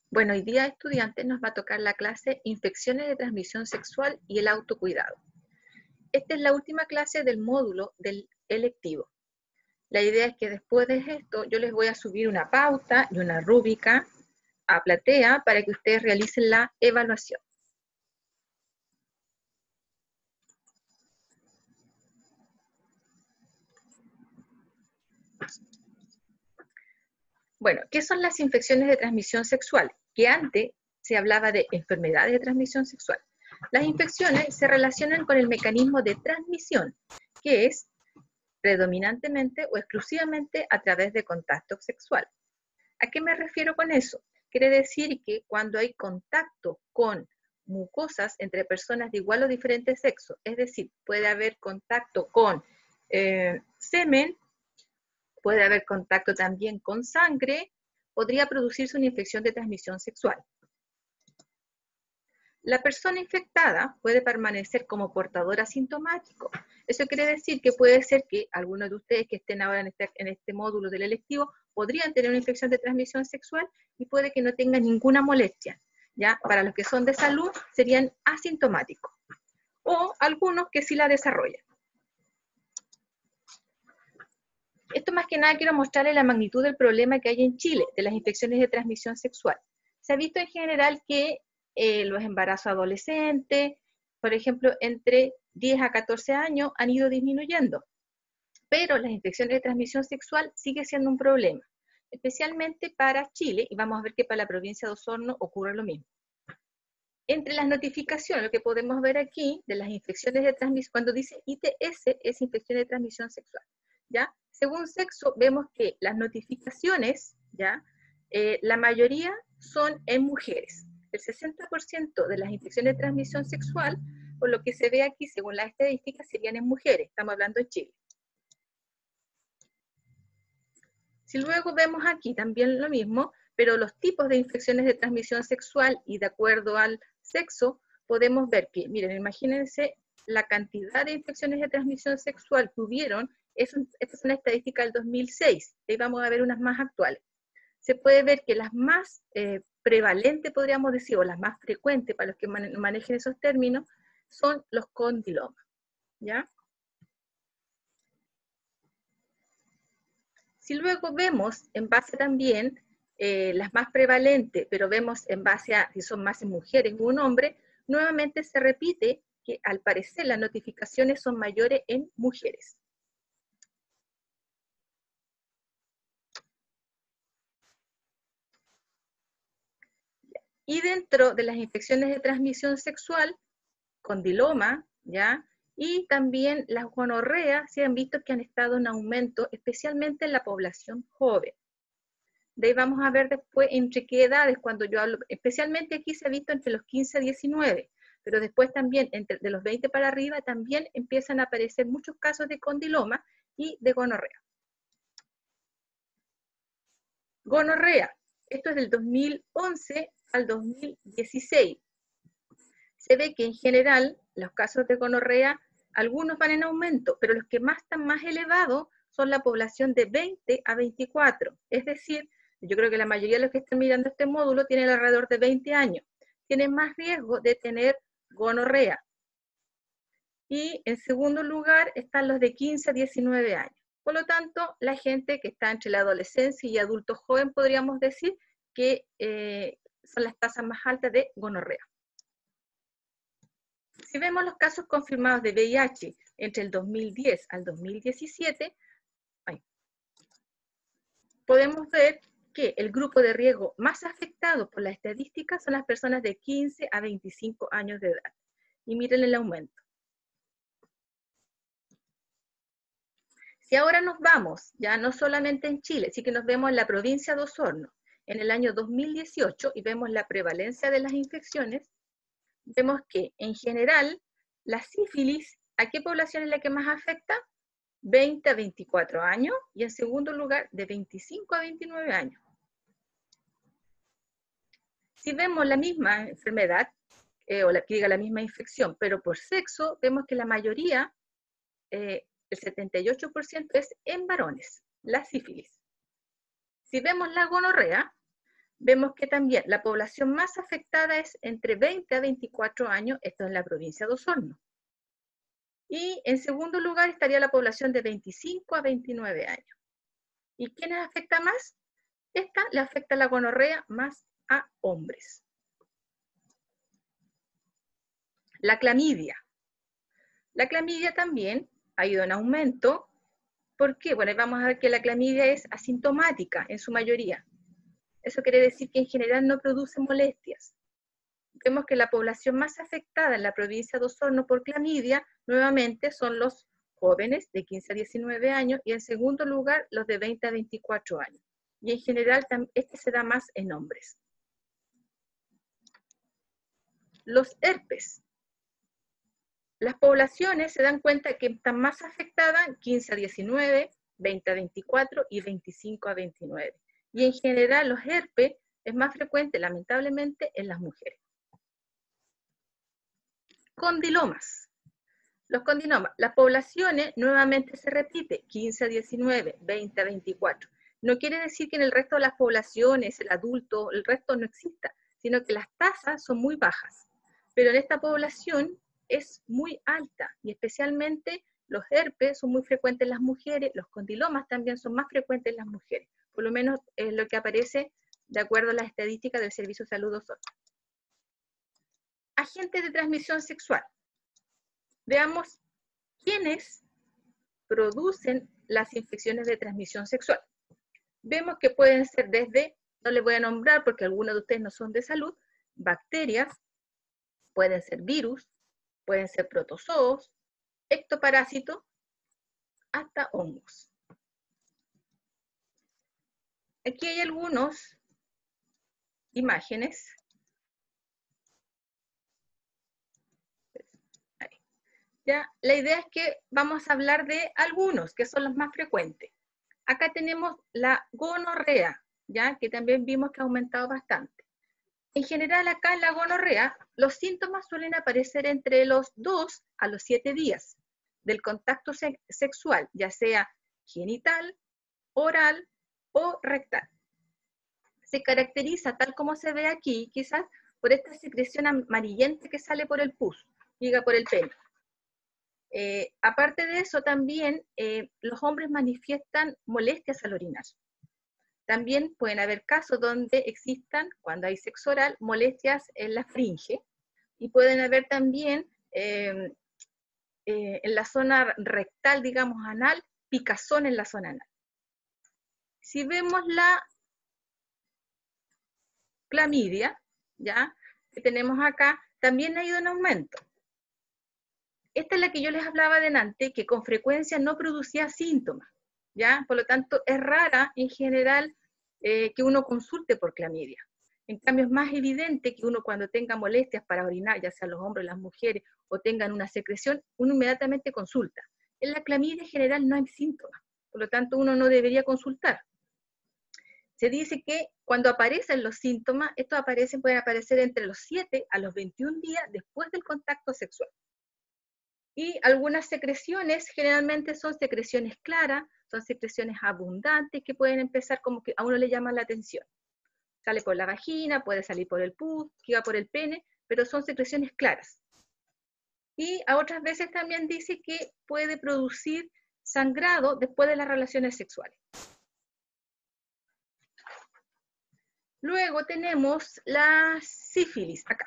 Bueno, hoy día, estudiantes, nos va a tocar la clase Infecciones de transmisión sexual y el autocuidado. Esta es la última clase del módulo del electivo. La idea es que después de esto yo les voy a subir una pauta y una rúbrica a Platea para que ustedes realicen la evaluación. Bueno, ¿qué son las infecciones de transmisión sexual? Que antes se hablaba de enfermedades de transmisión sexual. Las infecciones se relacionan con el mecanismo de transmisión, que es predominantemente o exclusivamente a través de contacto sexual. ¿A qué me refiero con eso? Quiere decir que cuando hay contacto con mucosas entre personas de igual o diferente sexo, es decir, puede haber contacto con semen, puede haber contacto también con sangre, podría producirse una infección de transmisión sexual. La persona infectada puede permanecer como portador asintomático. Eso quiere decir que puede ser que algunos de ustedes que estén ahora en este módulo del electivo podrían tener una infección de transmisión sexual y puede que no tengan ninguna molestia. ¿Ya? Para los que son de salud serían asintomáticos. O algunos que sí la desarrollan. Esto más que nada quiero mostrarles la magnitud del problema que hay en Chile de las infecciones de transmisión sexual. Se ha visto en general que los embarazos adolescentes, por ejemplo, entre 10 a 14 años han ido disminuyendo, pero las infecciones de transmisión sexual sigue siendo un problema, especialmente para Chile, y vamos a ver que para la provincia de Osorno ocurre lo mismo. Entre las notificaciones, lo que podemos ver aquí de las infecciones de transmisión, cuando dice ITS es infección de transmisión sexual, ¿ya? Según sexo, vemos que las notificaciones, ¿ya? La mayoría son en mujeres. El 60% de las infecciones de transmisión sexual, por lo que se ve aquí, según las estadísticas, serían en mujeres. Estamos hablando de Chile. Si luego vemos aquí también lo mismo, pero los tipos de infecciones de transmisión sexual y de acuerdo al sexo, podemos ver que, miren, imagínense la cantidad de infecciones de transmisión sexual que hubieron. Esta es una estadística del 2006, ahí vamos a ver unas más actuales. Se puede ver que las más prevalentes, podríamos decir, o las más frecuentes para los que manejen esos términos, son los condilomas, ¿ya? Si luego vemos en base también las más prevalentes, pero vemos en base a si son más en mujeres o en hombres, nuevamente se repite que al parecer las notificaciones son mayores en mujeres. Y dentro de las infecciones de transmisión sexual, condiloma, ¿ya? Y también las gonorreas se han visto que han estado en aumento, especialmente en la población joven. De ahí vamos a ver después entre qué edades, cuando yo hablo, especialmente aquí se ha visto entre los 15 a 19, pero después también de los 20 para arriba también empiezan a aparecer muchos casos de condiloma y de gonorrea. Gonorrea, esto es del 2011 al 2016. Se ve que en general los casos de gonorrea, algunos van en aumento, pero los que más están más elevados son la población de 20 a 24. Es decir, yo creo que la mayoría de los que están mirando este módulo tienen alrededor de 20 años. Tienen más riesgo de tener gonorrea. Y en segundo lugar están los de 15 a 19 años. Por lo tanto, la gente que está entre la adolescencia y adulto joven, podríamos decir que son las tasas más altas de gonorrea. Si vemos los casos confirmados de VIH entre el 2010 al 2017, podemos ver que el grupo de riesgo más afectado por la estadística son las personas de 15 a 25 años de edad. Y miren el aumento. Si ahora nos vamos, ya no solamente en Chile, sí que nos vemos en la provincia de Osorno, en el año 2018, y vemos la prevalencia de las infecciones, vemos que en general la sífilis, ¿a qué población es la que más afecta? 20 a 24 años, y en segundo lugar, de 25 a 29 años. Si vemos la misma enfermedad, o la misma infección, pero por sexo, vemos que la mayoría, el 78% es en varones, la sífilis. Si vemos la gonorrea, vemos que también la población más afectada es entre 20 a 24 años, esto es en la provincia de Osorno. Y en segundo lugar estaría la población de 25 a 29 años. ¿Y quiénes afecta más? Esta le afecta la gonorrea más a hombres. La clamidia. La clamidia también ha ido en aumento. ¿Por qué? Bueno, vamos a ver que la clamidia es asintomática en su mayoría. Eso quiere decir que en general no produce molestias. Vemos que la población más afectada en la provincia de Osorno por clamidia, nuevamente, son los jóvenes de 15 a 19 años y en segundo lugar los de 20 a 24 años. Y en general este se da más en hombres. Los herpes. Las poblaciones se dan cuenta que están más afectadas 15 a 19, 20 a 24 y 25 a 29. Y en general los herpes es más frecuente, lamentablemente, en las mujeres. Condilomas. Los condilomas, las poblaciones nuevamente se repite, 15 a 19, 20 a 24. No quiere decir que en el resto de las poblaciones, el adulto, el resto no exista, sino que las tasas son muy bajas. Pero en esta población es muy alta, y especialmente los herpes son muy frecuentes en las mujeres, los condilomas también son más frecuentes en las mujeres, por lo menos es lo que aparece de acuerdo a las estadísticas del Servicio de Salud Osorno. Agentes de transmisión sexual. Veamos quiénes producen las infecciones de transmisión sexual. Vemos que pueden ser desde, no les voy a nombrar porque algunos de ustedes no son de salud, bacterias, pueden ser virus, pueden ser protozoos, ectoparásitos, hasta hongos. Aquí hay algunas imágenes. ¿Ya? La idea es que vamos a hablar de algunos, que son los más frecuentes. Acá tenemos la gonorrea, ¿ya? Que también vimos que ha aumentado bastante. En general, acá en la gonorrea, los síntomas suelen aparecer entre los 2 a los 7 días del contacto sexual, ya sea genital, oral o rectal. Se caracteriza, tal como se ve aquí, quizás por esta secreción amarillenta que sale por el pus, llega por el pene. Aparte de eso, también los hombres manifiestan molestias al orinar. También pueden haber casos donde existan, cuando hay sexo oral, molestias en la faringe, y pueden haber también en la zona rectal, digamos, anal, picazón en la zona anal. Si vemos la clamidia, ¿ya? Que tenemos acá, también ha ido en aumento. Esta es la que yo les hablaba delante, que con frecuencia no producía síntomas, ¿ya? Por lo tanto, es rara en general que uno consulte por clamidia. En cambio, es más evidente que uno cuando tenga molestias para orinar, ya sea los hombres o las mujeres, o tengan una secreción, uno inmediatamente consulta. En la clamidia en general no hay síntomas, por lo tanto uno no debería consultar. Se dice que cuando aparecen los síntomas, estos pueden aparecer entre los 7 a los 21 días después del contacto sexual. Y algunas secreciones generalmente son secreciones claras, son secreciones abundantes que pueden empezar como que a uno le llama la atención. Sale por la vagina, puede salir por el pus, queda por el pene, pero son secreciones claras. Y a otras veces también dice que puede producir sangrado después de las relaciones sexuales. Luego tenemos la sífilis acá.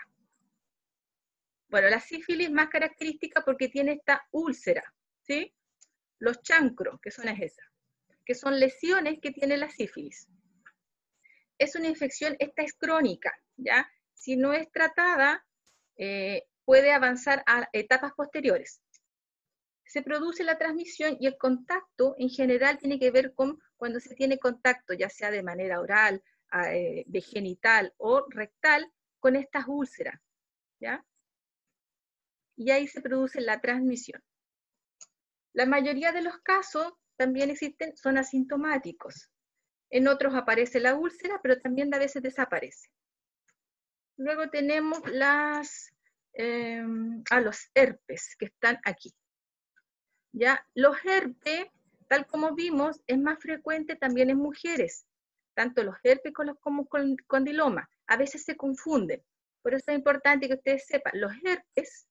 Bueno, la sífilis más característica porque tiene esta úlcera, ¿sí? Los chancros, que son esas, que son lesiones que tiene la sífilis. Es una infección, esta es crónica, ¿ya? Si no es tratada, puede avanzar a etapas posteriores. Se produce la transmisión y el contacto en general tiene que ver con cuando se tiene contacto, ya sea de manera oral, de genital o rectal, con estas úlceras, ¿ya? Y ahí se produce la transmisión. La mayoría de los casos también son asintomáticos. En otros aparece la úlcera, pero también a veces desaparece. Luego tenemos los herpes que están aquí. ¿Ya? Los herpes, tal como vimos, es más frecuente también en mujeres. tanto los herpes como con condiloma. A veces se confunden. Por eso es importante que ustedes sepan, los herpes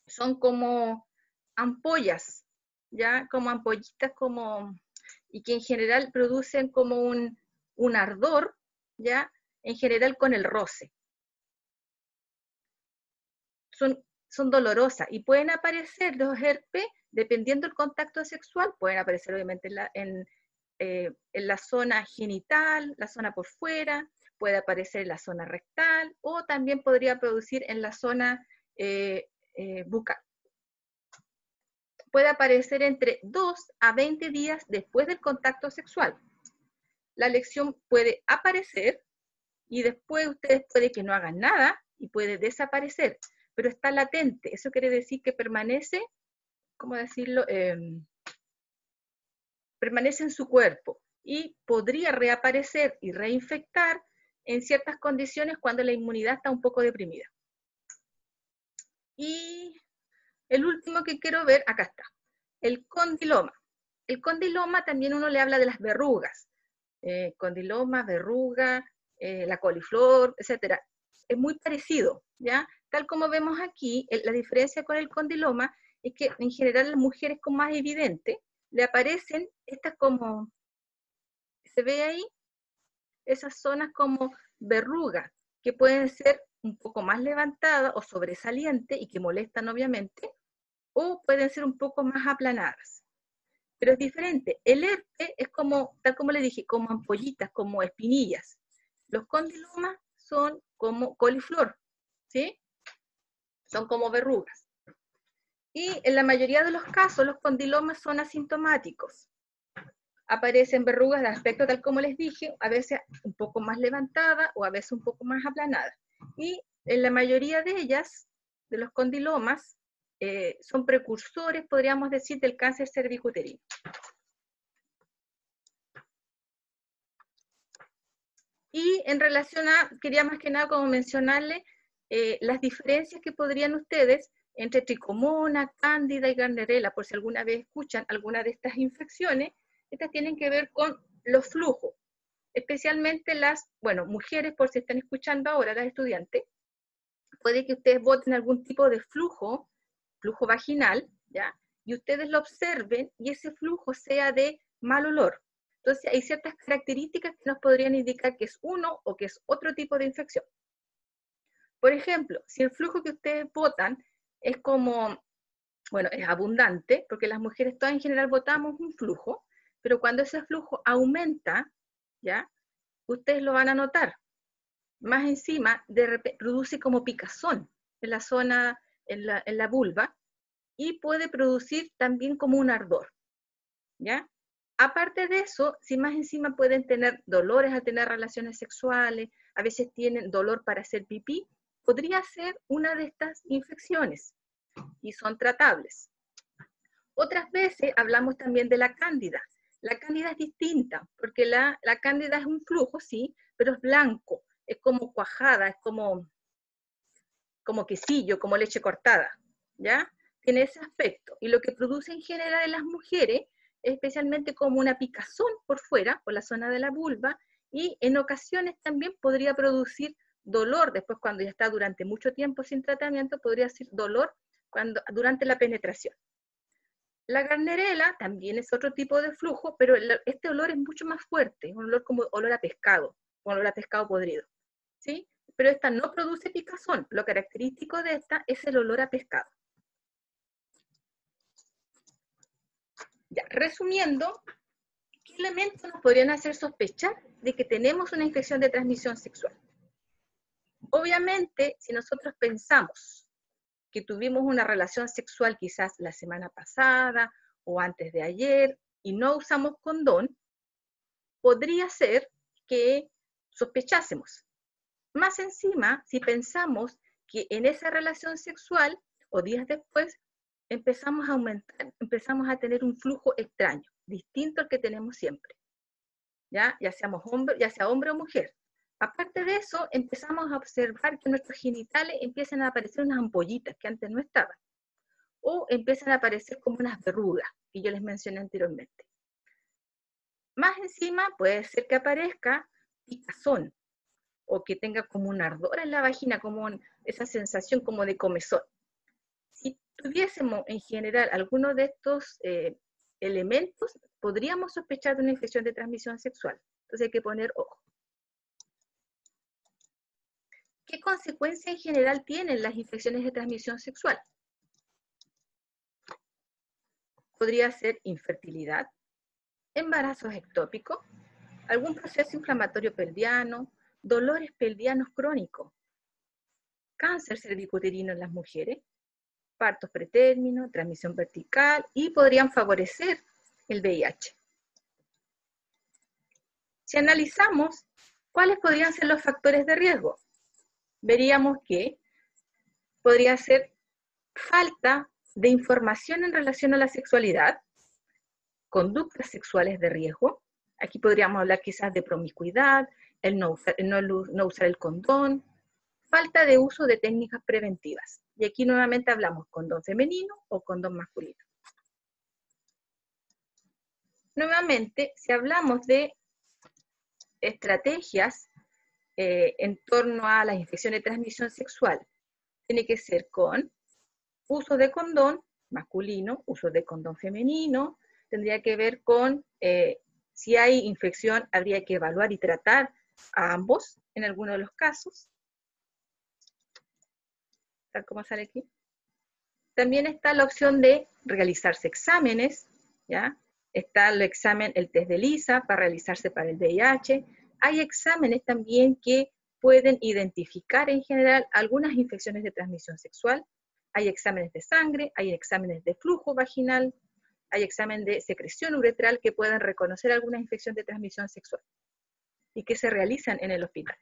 son como ampollas, ¿ya? Como ampollitas, y que en general producen como un ardor, ¿ya? En general con el roce. Son dolorosas y pueden aparecer los herpes, dependiendo del contacto sexual, pueden aparecer obviamente en la zona genital, la zona por fuera, puede aparecer en la zona rectal o también podría producir en la zona bucal. Puede aparecer entre 2 a 20 días después del contacto sexual. La lesión puede aparecer y después ustedes puede que no hagan nada y puede desaparecer, pero está latente. Eso quiere decir que permanece, ¿cómo decirlo? Permanece en su cuerpo y podría reaparecer y reinfectar en ciertas condiciones cuando la inmunidad está un poco deprimida. Y el último que quiero ver, acá está, el condiloma. El condiloma también uno le habla de las verrugas. Condiloma, verruga, la coliflor, etc. Es muy parecido, ¿ya? Tal como vemos aquí, la diferencia con el condiloma es que en general las mujeres con más evidente le aparecen estas como, ¿se ve ahí? Esas zonas como verrugas, que pueden ser un poco más levantadas o sobresalientes y que molestan obviamente, o pueden ser un poco más aplanadas. Pero es diferente. El herpes es como, tal como le dije, como ampollitas, como espinillas. Los condilomas son como coliflor, ¿sí? Son como verrugas. Y en la mayoría de los casos, los condilomas son asintomáticos. Aparecen verrugas de aspecto tal como les dije, a veces un poco más levantadas o a veces un poco más aplanadas. Y en la mayoría de ellas, de los condilomas, son precursores, podríamos decir, del cáncer cervicuterino. Y en relación a, quería más que nada como mencionarle las diferencias que podrían ustedes entre tricomona, cándida y gardnerella, por si alguna vez escuchan alguna de estas infecciones, estas tienen que ver con los flujos, especialmente las, bueno, mujeres, por si están escuchando ahora, las estudiantes, puede que ustedes boten algún tipo de flujo vaginal, ¿ya? Y ustedes lo observen y ese flujo sea de mal olor. Entonces hay ciertas características que nos podrían indicar que es uno o que es otro tipo de infección. Por ejemplo, si el flujo que ustedes botan es como, bueno, es abundante, porque las mujeres todas en general botamos un flujo, pero cuando ese flujo aumenta, ¿ya? Ustedes lo van a notar. Más encima, de repente, produce como picazón en la zona, en la vulva, y puede producir también como un ardor, ¿ya? Aparte de eso, si más encima pueden tener dolores al tener relaciones sexuales, a veces tienen dolor para hacer pipí, podría ser una de estas infecciones y son tratables. Otras veces hablamos también de la cándida. La cándida es distinta, porque la cándida es un flujo, sí, pero es blanco, es como cuajada, es como quesillo, como leche cortada, ¿ya? Tiene ese aspecto. Y lo que produce en general en las mujeres es especialmente como una picazón por fuera, por la zona de la vulva, y en ocasiones también podría producir dolor, después cuando ya está durante mucho tiempo sin tratamiento, podría ser dolor durante la penetración. La gardnerella también es otro tipo de flujo, pero este olor es mucho más fuerte, es un olor como olor a pescado, olor a pescado podrido, ¿sí? Pero esta no produce picazón. Lo característico de esta es el olor a pescado. Ya, resumiendo, ¿qué elementos nos podrían hacer sospechar de que tenemos una infección de transmisión sexual? Obviamente, si nosotros pensamos que tuvimos una relación sexual quizás la semana pasada o antes de ayer y no usamos condón, podría ser que sospechásemos. Más encima, si pensamos que en esa relación sexual o días después empezamos a aumentar, empezamos a tener un flujo extraño, distinto al que tenemos siempre, ya sea hombre o mujer. Aparte de eso, empezamos a observar que nuestros genitales empiezan a aparecer unas ampollitas que antes no estaban, o empiezan a aparecer como unas verrugas, que yo les mencioné anteriormente. Más encima puede ser que aparezca picazón o que tenga como un ardor en la vagina, como esa sensación como de comezón. Si tuviésemos en general alguno de estos elementos, podríamos sospechar de una infección de transmisión sexual. Entonces hay que poner ojo. ¿Qué consecuencias en general tienen las infecciones de transmisión sexual? Podría ser infertilidad, embarazos ectópicos, algún proceso inflamatorio pelviano, dolores pelvianos crónicos, cáncer cervicuterino en las mujeres, partos pretérmino, transmisión vertical y podrían favorecer el VIH. Si analizamos cuáles podrían ser los factores de riesgo, veríamos que podría ser falta de información en relación a la sexualidad, conductas sexuales de riesgo, aquí podríamos hablar quizás de promiscuidad, el no usar el condón, falta de uso de técnicas preventivas. Y aquí nuevamente hablamos condón femenino o condón masculino. Nuevamente, si hablamos de estrategias en torno a las infecciones de transmisión sexual, tiene que ser con uso de condón masculino, uso de condón femenino, tendría que ver con si hay infección, habría que evaluar y tratar a ambos en algunos de los casos, tal como sale aquí. También está la opción de realizarse exámenes, ¿ya? Está el examen, el test de ELISA para realizarse para el VIH. Hay exámenes también que pueden identificar en general algunas infecciones de transmisión sexual. Hay exámenes de sangre, hay exámenes de flujo vaginal, hay exámenes de secreción uretral que pueden reconocer alguna infección de transmisión sexual y que se realizan en el hospital.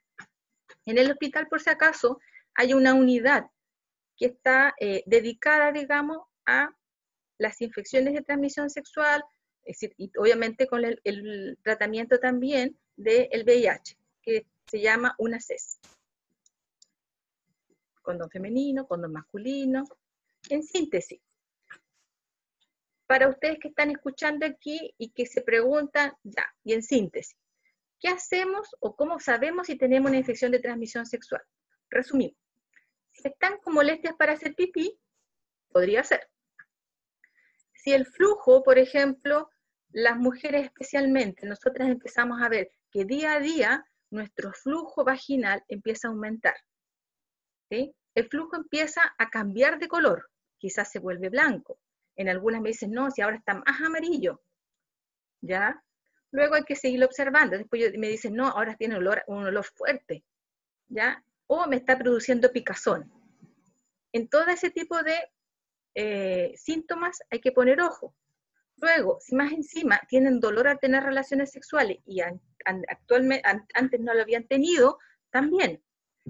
En el hospital, por si acaso, hay una unidad que está dedicada, digamos, a las infecciones de transmisión sexual, es decir, y obviamente con el tratamiento también del VIH, que se llama UNACES. Condón femenino, condón masculino. En síntesis, para ustedes que están escuchando aquí y que se preguntan, ya, y en síntesis, ¿qué hacemos o cómo sabemos si tenemos una infección de transmisión sexual? Resumimos. Si están con molestias para hacer pipí, podría ser. Si el flujo, por ejemplo, las mujeres especialmente, nosotras empezamos a ver que día a día nuestro flujo vaginal empieza a aumentar, ¿sí? El flujo empieza a cambiar de color, quizás se vuelve blanco. En algunas me dicen, no, si ahora está más amarillo, ¿ya? Luego hay que seguirlo observando. Después me dicen, no, ahora tiene un olor fuerte, ¿ya? O me está produciendo picazón. En todo ese tipo de síntomas hay que poner ojo. Luego, si más encima tienen dolor al tener relaciones sexuales y actualmente, antes no lo habían tenido, también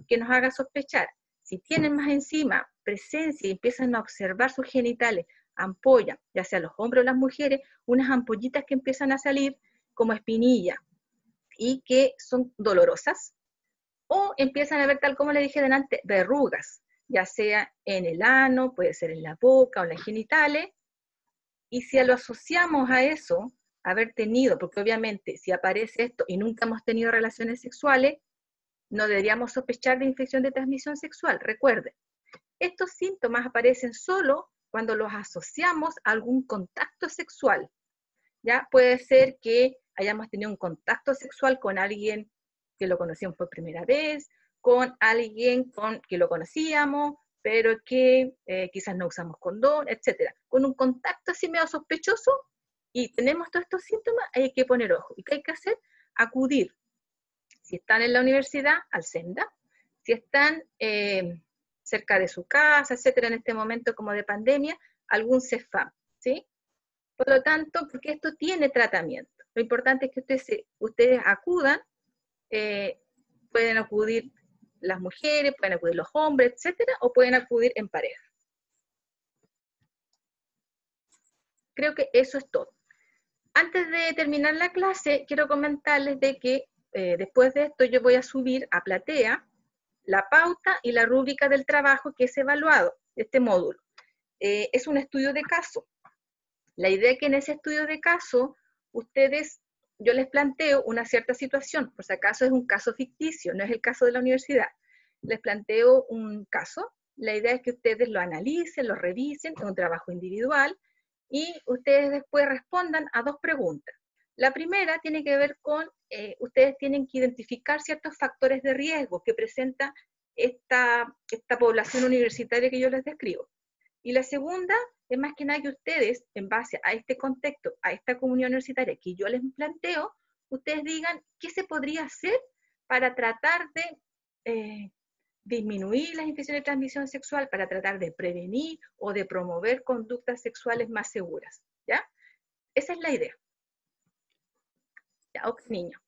que nos haga sospechar. Si tienen más encima presencia y empiezan a observar sus genitales, ampollas, ya sea los hombres o las mujeres, unas ampollitas que empiezan a salir como espinilla y que son dolorosas, o empiezan a ver, tal como le dije delante, verrugas, ya sea en el ano, puede ser en la boca o en las genitales, y si lo asociamos a eso, haber tenido, porque obviamente si aparece esto y nunca hemos tenido relaciones sexuales, no deberíamos sospechar de infección de transmisión sexual. Recuerden, estos síntomas aparecen solo cuando los asociamos a algún contacto sexual. ¿Ya? Puede ser que hayamos tenido un contacto sexual con alguien que lo conocíamos por primera vez, con alguien que lo conocíamos, pero que quizás no usamos condón, etc. Con un contacto así medio sospechoso y tenemos todos estos síntomas, hay que poner ojo. ¿Y qué hay que hacer? Acudir. Si están en la universidad, al SENDA. Si están cerca de su casa, etcétera, en este momento como de pandemia, algún CEFAM, ¿sí? Por lo tanto, porque esto tiene tratamiento. Lo importante es que ustedes acudan, pueden acudir las mujeres, pueden acudir los hombres, etcétera, o pueden acudir en pareja. Creo que eso es todo. Antes de terminar la clase, quiero comentarles de que después de esto yo voy a subir a Platea la pauta y la rúbrica del trabajo que es evaluado, este módulo. Es un estudio de caso. La idea es que en ese estudio de caso ustedes yo les planteo una cierta situación, por si acaso es un caso ficticio, no es el caso de la universidad. Les planteo un caso, la idea es que ustedes lo analicen, lo revisen, es un trabajo individual, y ustedes después respondan a 2 preguntas. La primera tiene que ver con, ustedes tienen que identificar ciertos factores de riesgo que presenta esta población universitaria que yo les describo. Y la segunda es más que nada que ustedes, en base a este contexto, a esta comunidad universitaria que yo les planteo, ustedes digan qué se podría hacer para tratar de disminuir las infecciones de transmisión sexual, para tratar de prevenir o de promover conductas sexuales más seguras, ¿ya? Esa es la idea. Ya, ok, niño.